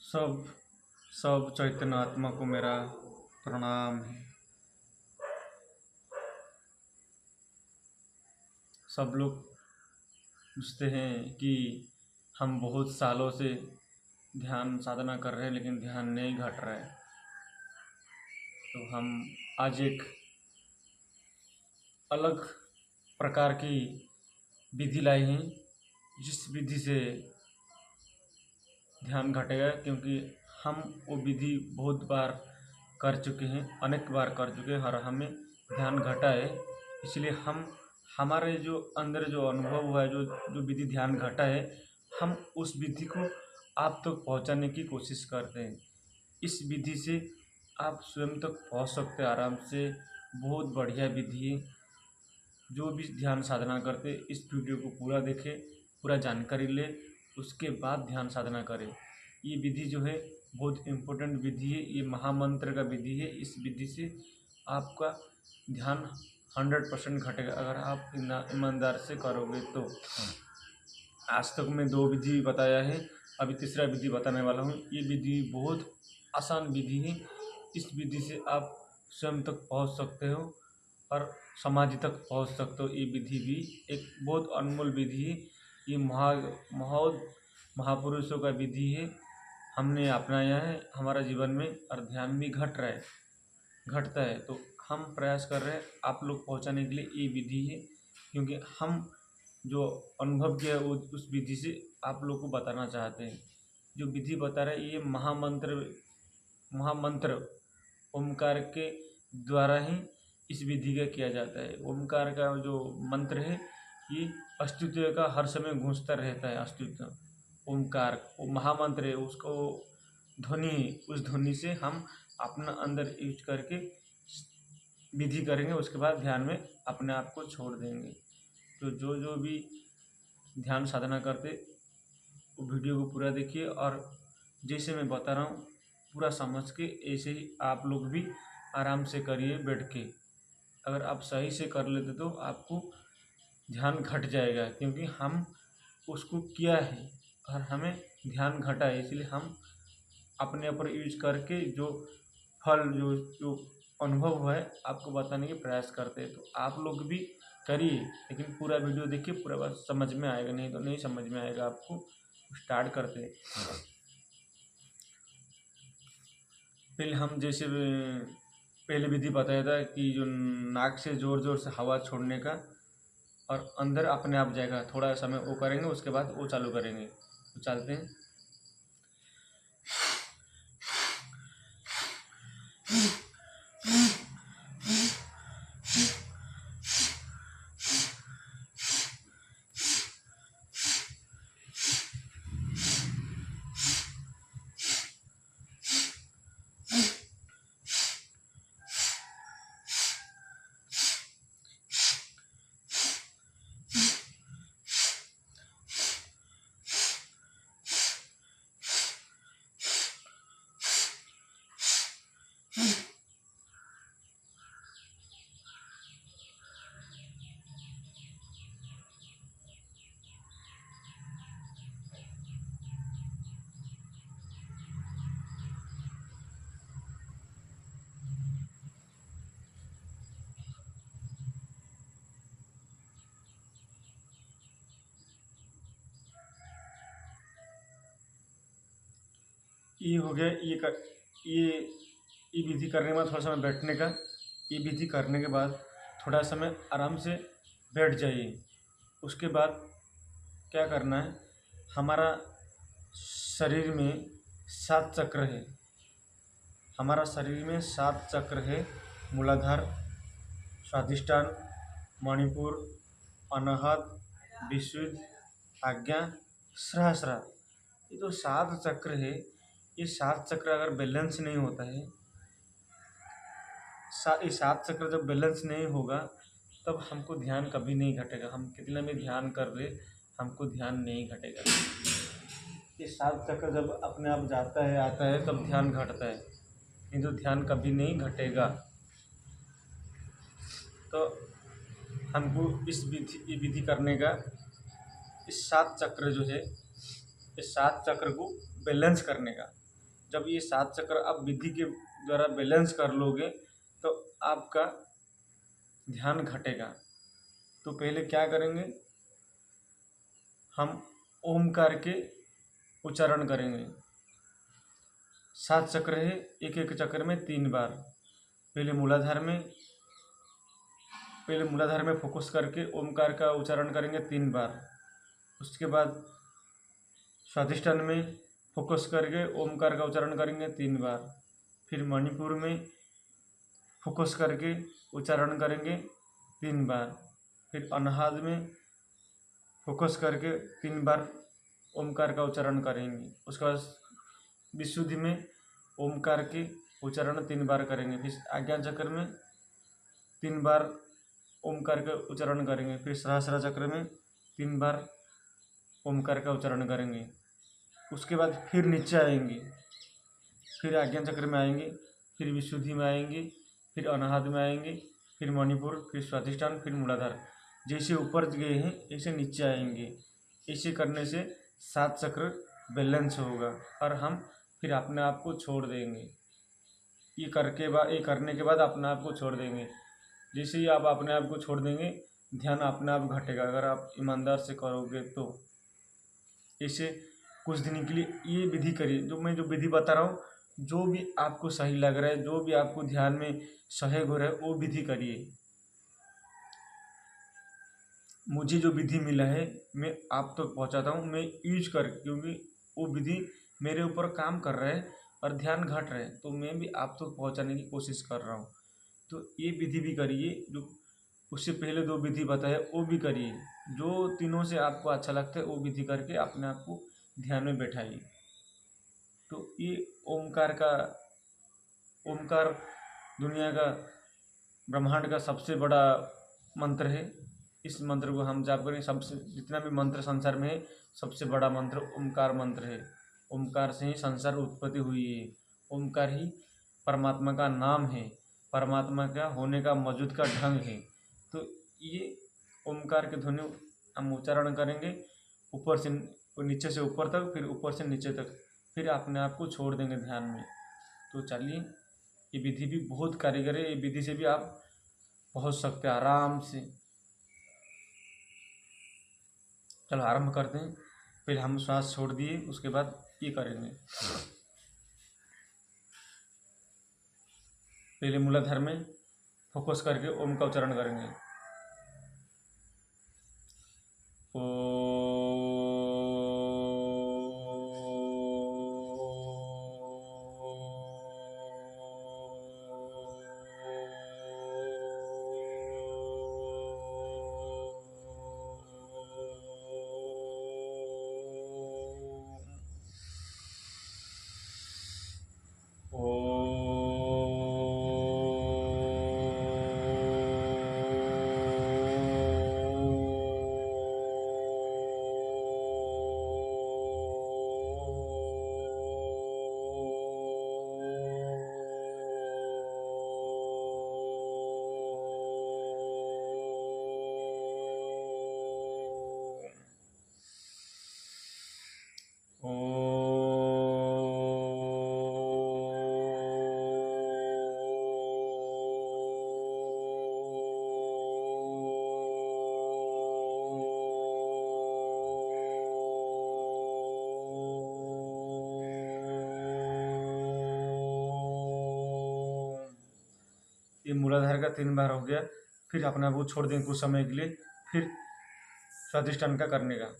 सब सब चैतन्य आत्मा को मेरा प्रणाम है। सब लोग पूछते हैं कि हम बहुत सालों से ध्यान साधना कर रहे हैं लेकिन ध्यान नहीं घट रहा है। तो हम आज एक अलग प्रकार की विधि लाई हैं जिस विधि से ध्यान घटेगा, क्योंकि हम वो विधि बहुत बार कर चुके हैं, अनेक बार कर चुके हैं और हमें ध्यान घटा है। इसलिए हम हमारे जो अंदर जो अनुभव हुआ है, जो विधि ध्यान घटा है, हम उस विधि को आप तक पहुंचाने की कोशिश करते हैं। इस विधि से आप स्वयं तक पहुंच सकते हैं आराम से। बहुत बढ़िया विधि है। जो भी ध्यान साधना करते इस वीडियो को पूरा देखें, पूरा जानकारी ले, उसके बाद ध्यान साधना करें। ये विधि जो है बहुत इम्पोर्टेंट विधि है। ये महामंत्र का विधि है। इस विधि से आपका ध्यान 100% घटेगा अगर आप ईमानदार से करोगे तो। आज तक मैं 2 विधि बताया है, अभी तीसरा विधि बताने वाला हूँ। ये विधि बहुत आसान विधि है। इस विधि से आप स्वयं तक पहुँच सकते हो और समाधि तक पहुँच सकते हो। ये विधि भी एक बहुत अनमोल विधि है। ये महापुरुषों का विधि है। हमने अपनाया है हमारा जीवन में और ध्यान भी घटता है। तो हम प्रयास कर रहे हैं आप लोग पहुंचाने के लिए। ये विधि है क्योंकि हम जो अनुभव किया है वो उस विधि से आप लोग को बताना चाहते हैं। जो विधि बता रहे हैं ये महामंत्र ओमकार के द्वारा ही इस विधि का किया जाता है। ओमकार का जो मंत्र है ये अस्तित्व का हर समय गूंजता रहता है। अस्तित्व ओमकार वो महामंत्र है, उसको ध्वनि, उस ध्वनि से हम अपना अंदर यूज करके विधि करेंगे। उसके बाद ध्यान में अपने आप को छोड़ देंगे। तो जो भी ध्यान साधना करते वो वीडियो को पूरा देखिए और जैसे मैं बता रहा हूँ पूरा समझ के ऐसे ही आप लोग भी आराम से करिए बैठ के। अगर आप सही से कर लेते तो आपको ध्यान घट जाएगा, क्योंकि हम उसको किया है और हमें ध्यान घटा है। इसलिए हम अपने ऊपर यूज करके जो फल जो अनुभव हुआ है आपको बताने की प्रयास करते हैं। तो आप लोग भी करिए, लेकिन पूरा वीडियो देखिए, पूरा बात समझ में आएगा, नहीं तो नहीं समझ में आएगा आपको। स्टार्ट करते हैं। पहले हम जैसे पहले विधि बताया था कि जो नाक से ज़ोर ज़ोर से हवा छोड़ने का और अंदर अपने आप जाएगा। थोड़ा समय वो करेंगे, उसके बाद वो चालू करेंगे। तो चलते हैं। ये हो गया। ये विधि करने के बाद थोड़ा समय बैठने का। ये विधि करने के बाद थोड़ा समय आराम से बैठ जाइए। उसके बाद क्या करना है, हमारा शरीर में 7 चक्र है। हमारा शरीर में 7 चक्र है। मूलाधार, स्वादिष्ठान, मणिपुर, अनाहत, विशुद्ध, आज्ञा, सहस्रार। ये जो 7 चक्र है, ये 7 चक्र अगर बैलेंस नहीं होता है, ये 7 चक्र जब बैलेंस नहीं होगा तब हमको ध्यान कभी नहीं घटेगा। हम कितना भी ध्यान कर ले हमको ध्यान नहीं घटेगा। ये 7 चक्र जब अपने आप जाता है आता है तब ध्यान घटता है, नहीं तो ध्यान कभी नहीं घटेगा। तो हमको ये विधि करने का, इस 7 चक्र जो है, इस 7 चक्र को बैलेंस करने का। जब ये 7 चक्र आप विधि के द्वारा बैलेंस कर लोगे तो आपका ध्यान घटेगा। तो पहले क्या करेंगे, हम ओमकार के उच्चारण करेंगे। 7 चक्र है, एक एक चक्र में 3 बार। पहले मूलाधार में फोकस करके ओमकार का उच्चारण करेंगे 3 बार। उसके बाद स्वादिष्ठान में फोकस करके ओमकार का उच्चारण करेंगे 3 बार। फिर मणिपुर में फोकस करके उच्चारण करेंगे 3 बार। फिर अनाहत में फोकस करके 3 बार ओमकार का उच्चारण करेंगे। उसके बाद विशुद्धि में ओमकार के उच्चारण 3 बार करेंगे। फिर आज्ञा चक्र में 3 बार ओमकार का उच्चारण करेंगे। फिर सहस्रा चक्र में 3 बार ओमकार का उच्चारण करेंगे। उसके बाद फिर नीचे आएंगे, फिर आज्ञा चक्र में आएंगे, फिर विशुद्धि में आएंगे, फिर अनाहत में आएंगे, फिर मणिपुर, फिर स्वादिष्ठान, फिर मूलाधार। जैसे ऊपर गए हैं ऐसे नीचे आएंगे। ऐसे करने से 7 चक्र बैलेंस होगा और हम फिर अपने आप को छोड़ देंगे। ये करने के बाद अपने आप को छोड़ देंगे। जैसे ही आप अपने आप को छोड़ देंगे ध्यान अपने आप घटेगा, अगर आप ईमानदार से करोगे तो। ऐसे कुछ दिन के लिए ये विधि करिए। जो विधि बता रहा हूँ, जो भी आपको सही लग रहा है, जो भी आपको ध्यान में सहयोग हो रहा है वो विधि करिए। मुझे जो विधि मिला है मैं आप तक पहुँचाता हूँ, मैं यूज कर, क्योंकि वो विधि मेरे ऊपर काम कर रहा है और ध्यान घट रहा है, तो मैं भी आप तक पहुँचाने की कोशिश कर रहा हूँ। तो ये विधि भी करिए, जो उससे पहले 2 विधि बताया वो भी करिए। जो तीनों से आपको अच्छा लगता है वो विधि करके अपने आप को ध्यान में बैठाइए। तो ये ओमकार दुनिया का, ब्रह्मांड का सबसे बड़ा मंत्र है। इस मंत्र को हम जाप करें। सबसे जितना भी मंत्र संसार में है, सबसे बड़ा मंत्र ओमकार मंत्र है। ओमकार से ही संसार उत्पत्ति हुई है। ओमकार ही परमात्मा का नाम है, परमात्मा का होने का, मौजूद का ढंग है। तो ये ओमकार के ध्वनि हम उच्चारण करेंगे ऊपर से नीचे से ऊपर तक, फिर ऊपर से नीचे तक, फिर अपने आप को छोड़ देंगे ध्यान में। तो चलिए, ये विधि भी बहुत कारीगर है। ये विधि से भी आप पहुंच सकते हैं आराम से। चलो आरंभ करते हैं। पहले हम श्वास छोड़ दिए, उसके बाद ये करेंगे। पहले मूलाधार में फोकस करके ओम का उच्चारण करेंगे। ये मूलाधार का 3 बार हो गया। फिर अपना वो छोड़ देंगे कुछ समय के लिए, फिर स्वादिष्ठान का करने का।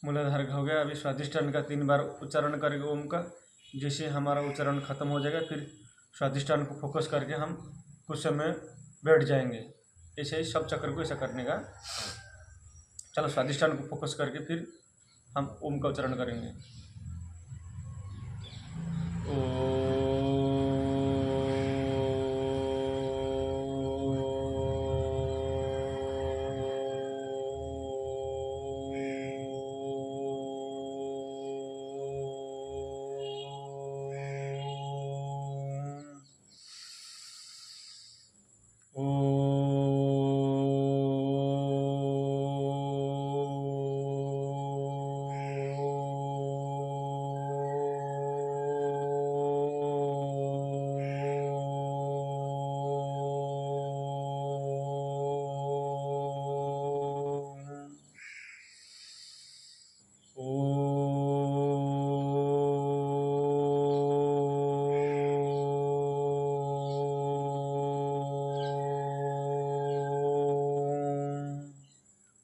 मूलाधार का हो गया। अभी स्वादिष्ठान का 3 बार उच्चारण करेंगे ओम का। जैसे हमारा उच्चारण खत्म हो जाएगा, फिर स्वादिष्ठान को फोकस करके हम कुछ समय बैठ जाएंगे। ऐसे ही सब चक्र को ऐसा करने का। चलो स्वादिष्ठान को फोकस करके फिर हम ओम का उच्चारण करेंगे।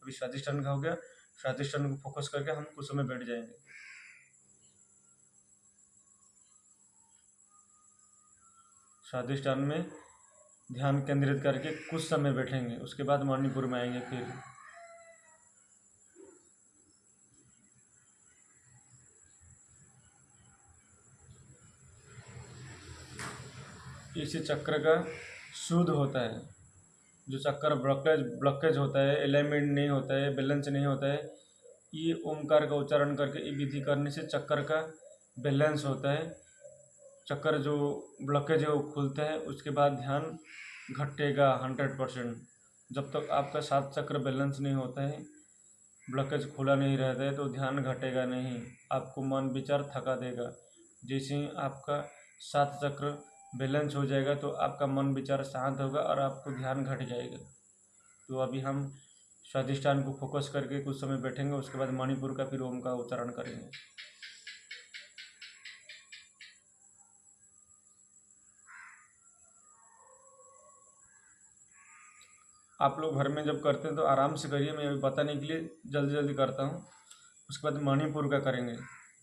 अभी स्वादिष्टान का हो गया। स्वादिष्टान को फोकस करके हम कुछ समय बैठ जाएंगे। स्वादिष्टान में ध्यान केंद्रित करके कुछ समय बैठेंगे, उसके बाद मणिपुर में आएंगे। फिर इसी चक्र का शुद्ध होता है। जो चक्कर ब्लॉकेज होता है, अलाइनमेंट नहीं होता है, बैलेंस नहीं होता है, ये ओमकार का उच्चारण करके ये विधि करने से चक्कर का बैलेंस होता है। चक्कर जो ब्लॉकेज है वो खुलता है, उसके बाद ध्यान घटेगा 100%। जब तक आपका 7 चक्र बैलेंस नहीं होता है, ब्लॉकेज खुला नहीं रहता है, तो ध्यान घटेगा नहीं, आपको मन विचार थका देगा। जैसे ही आपका 7 चक्र बैलेंस हो जाएगा तो आपका मन विचार शांत होगा और आपको ध्यान घट जाएगा। तो अभी हम स्वादिष्टान को फोकस करके कुछ समय बैठेंगे, उसके बाद मणिपुर का फिर ओम का उच्चारण करेंगे। आप लोग घर में जब करते हैं तो आराम से करिए, मैं अभी बताने के लिए जल्दी जल्दी करता हूँ। उसके बाद मणिपुर का करेंगे।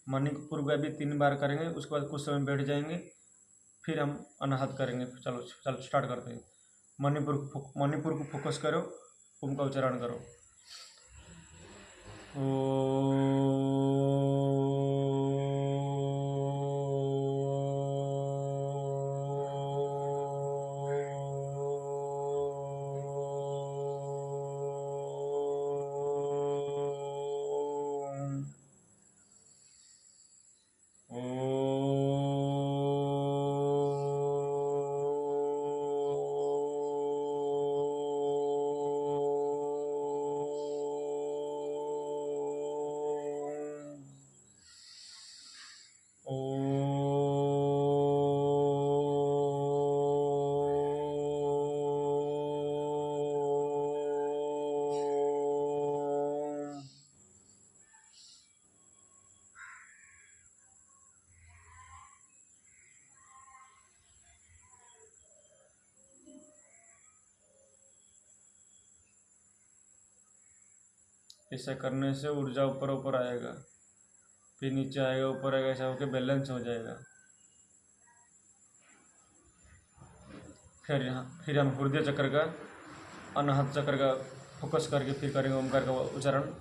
मणिपुर का भी 3 बार करेंगे, उसके बाद कुछ समय बैठ जाएंगे, फिर हम अनाहत करेंगे। चलो स्टार्ट करते हैं। मणिपुर को फोकस करो, ओम का उच्चारण करो। ऐसा करने से ऊर्जा ऊपर ऊपर आएगा, फिर नीचे आएगा, ऊपर आएगा, ऐसा होकर बैलेंस हो जाएगा। फिर हम हृदय चक्र का, अनाहत चक्र का फोकस करके फिर करेंगे ओमकार का उच्चारण।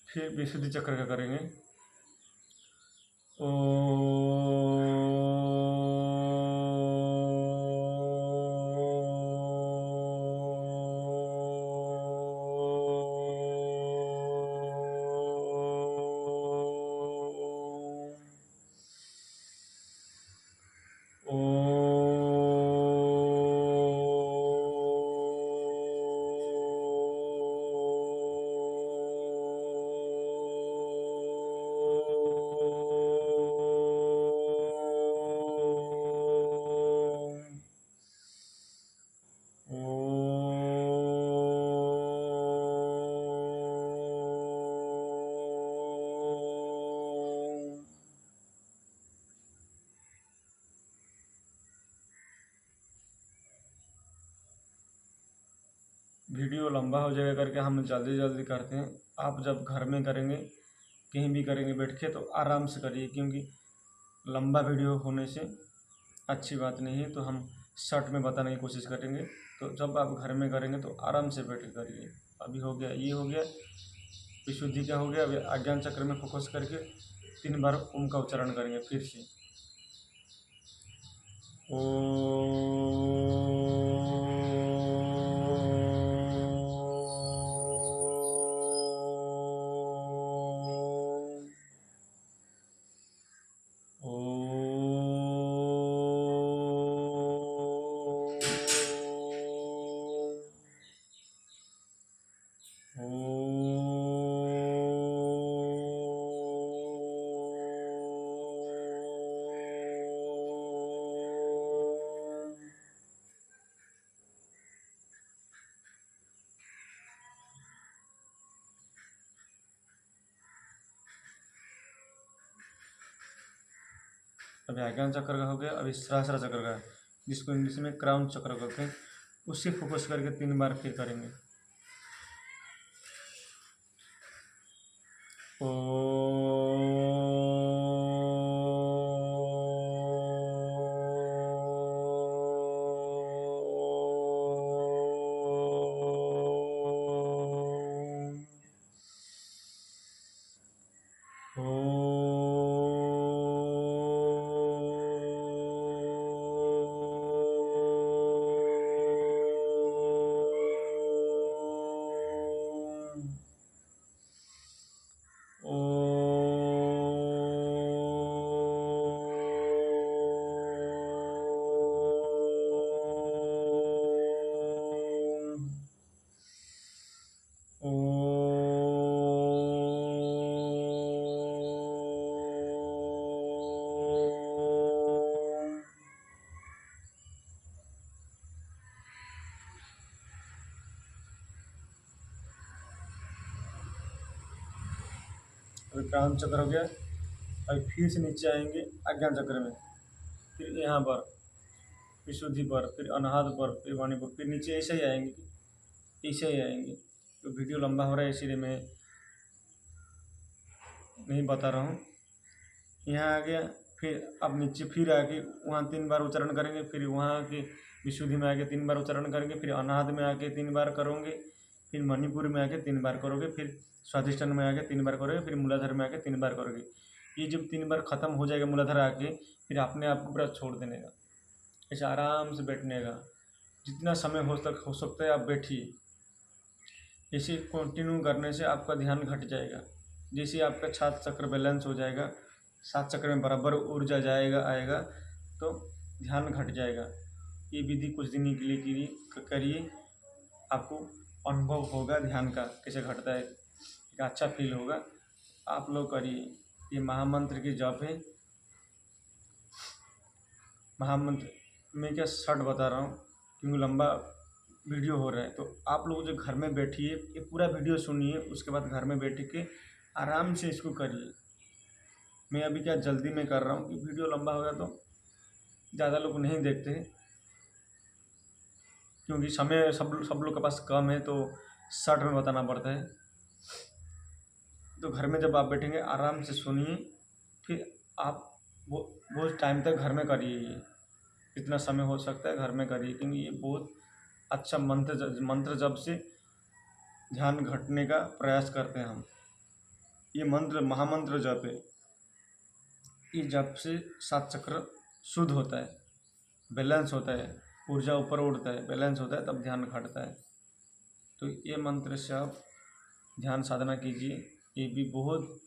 फिर विशुद्धि चक्र का करेंगे। लंबा हो जाएगा करके हम जल्दी जल्दी करते हैं। आप जब घर में करेंगे, कहीं भी करेंगे बैठ के, तो आराम से करिए, क्योंकि लंबा वीडियो होने से अच्छी बात नहीं है। तो हम शॉर्ट में बताने की कोशिश करेंगे। तो जब आप घर में करेंगे तो आराम से बैठ के करिए। अभी हो गया, ये हो गया, विशुद्धि का हो गया। अभी आज्ञान चक्र में फोकस करके 3 बार ओम का उच्चारण करेंगे फिर से। अभी आज्ञान चक्र का हो गया। अभी सहस्त्र चक्र का, जिसको इंग्लिश में क्राउन चक्र कहते हैं, उससे फोकस करके 3 बार फिर करेंगे। अभी क्राउन चक्र हो गया। अभी फिर से नीचे आएंगे आज्ञान चक्र में, फिर यहाँ पर विशुद्धि पर, फिर अनाहत पर, फिर वाणी पर, फिर नीचे ऐसे ही आएंगे, ऐसे ही आएंगे। तो वीडियो लंबा हो रहा है इसीलिए मैं नहीं बता रहा हूँ। यहाँ आ गया, फिर अब नीचे फिर आके वहाँ 3 बार उच्चारण करेंगे। फिर वहाँ के विशुद्धि में आके 3 बार उच्चारण करेंगे। फिर अनाहत में आके 3 बार करोगे। फिर मणिपुर में आके 3 बार करोगे। फिर स्वाधिष्ठान में आके 3 बार करोगे। फिर मूलाधार में आके 3 बार करोगे। ये जब 3 बार ख़त्म हो जाएगा मूलाधार आके, फिर अपने आप को पूरा छोड़ देने का, ऐसे आराम से बैठने का। जितना समय हो सकता है आप बैठिए। इसे कंटिन्यू करने से आपका ध्यान घट जाएगा। जैसे आपका 7 चक्र बैलेंस हो जाएगा, 7 चक्र में बराबर ऊर्जा आएगा, तो ध्यान घट जाएगा। ये विधि कुछ दिन के लिए करिए, आपको अनुभव होगा ध्यान का कैसे घटता है, एक अच्छा फील होगा। आप लोग करिए। ये महामंत्र की जप है। महामंत्र मैं क्या शॉर्ट बता रहा हूँ क्योंकि लंबा वीडियो हो रहा है। तो आप लोग जो घर में बैठिए, ये पूरा वीडियो सुनिए, उसके बाद घर में बैठ के आराम से इसको करिए। मैं अभी क्या जल्दी में कर रहा हूँ कि वीडियो लंबा हो गया तो ज़्यादा लोग नहीं देखते हैं, क्योंकि समय सब लोग के पास कम है, तो शॉर्ट में बताना पड़ता है। तो घर में जब आप बैठेंगे आराम से सुनिए, फिर आप वो टाइम तक घर में करिए। ये जितना समय हो सकता है घर में करिए, क्योंकि ये बहुत अच्छा मंत्र जब से ध्यान घटने का प्रयास करते हैं हम। ये मंत्र महामंत्र जप है। ये जप से 7 चक्र शुद्ध होता है, बैलेंस होता है, ऊर्जा ऊपर उड़ता है, बैलेंस होता है, तब ध्यान घटता है। तो ये मंत्र से आप ध्यान साधना कीजिए। ये भी बहुत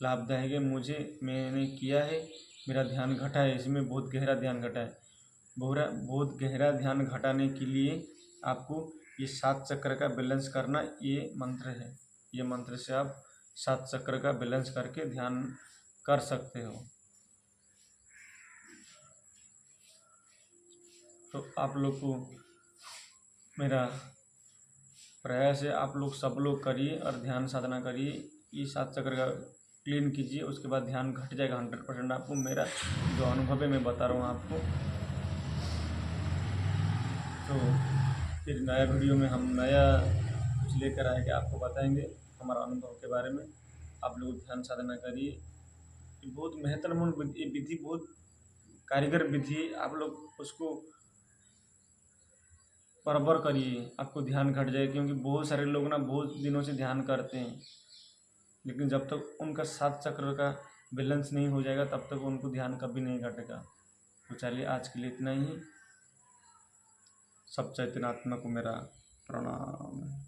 लाभदायक है। मैंने किया है, मेरा ध्यान घटा है, इसमें बहुत गहरा ध्यान घटा है। बहुत गहरा ध्यान घटाने के लिए आपको ये 7 चक्र का बैलेंस करना ये मंत्र है। ये मंत्र से आप 7 चक्र का बैलेंस करके ध्यान कर सकते हो। तो आप लोग को मेरा प्रयास है, आप लोग सब लोग करिए और ध्यान साधना करिए। ये 7 चक्र का क्लीन कीजिए, उसके बाद ध्यान घट जाएगा 100%। आपको मेरा जो अनुभव है मैं बता रहा हूँ आपको। तो फिर नया वीडियो में हम नया लेकर आएंगे, आपको बताएंगे हमारा अनुभव के बारे में। आप लोग ध्यान साधना करिए। ये बहुत महत्वपूर्ण विधि, ये विधि बहुत कारीगर विधि है। आप लोग उसको बराबर करिए, आपको ध्यान घट जाए। क्योंकि बहुत सारे लोग ना बहुत दिनों से ध्यान करते हैं, लेकिन जब तक उनका 7 चक्र का बैलेंस नहीं हो जाएगा तब तक उनको ध्यान कभी नहीं घटेगा। तो चलिए आज के लिए इतना ही। सब चैतन्य आत्मा को मेरा प्रणाम।